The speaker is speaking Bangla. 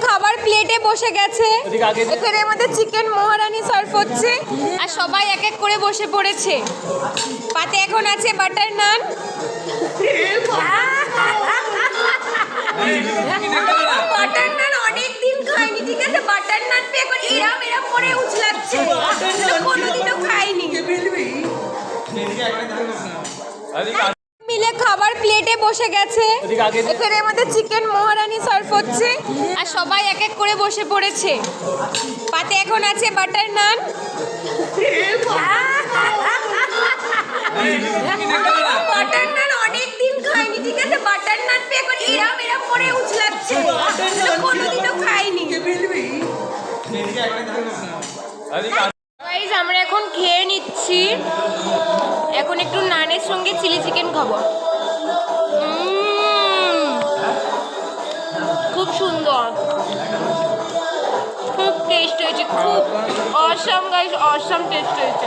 খাবার প্লেটে বসে গেছে। এখানে আমাদের চিকেন মহারানি সার্ভ হচ্ছে আর সবাই এক এক করে বসে পড়েছে। পাতে এখন আছে বাটার নান। বাটার নান অনেকদিন খাইনি, ঠিক আছে? বাটার নান পেয়ে এখন এরম এরম করে উছলাচ্ছে, কোনোদিনও খাইনি। মিলে খাবার প্লেটে বসে গেছে। এখানে আমাদের চিকেন মহারানি সার্ভ হচ্ছে আর সবাই এক এক করে বসে পড়েছে। পাতে এখন আছে বাটার নান। বাটার নান অনেকদিন খাইনি, ঠিক আছে? বাটার নান পেয়ে এখন এরম এরম করে উছলাচ্ছে, কোনোদিনও খাইনি। গাইস, আমরা এখন খেয়ে নিচ্ছি। এখন একটু নানের সঙ্গে চিলি চিকেন খাবো। খুব সুন্দর, খুব টেস্ট হয়েছে, খুব অসাম গাইস, অসাম টেস্ট হয়েছে।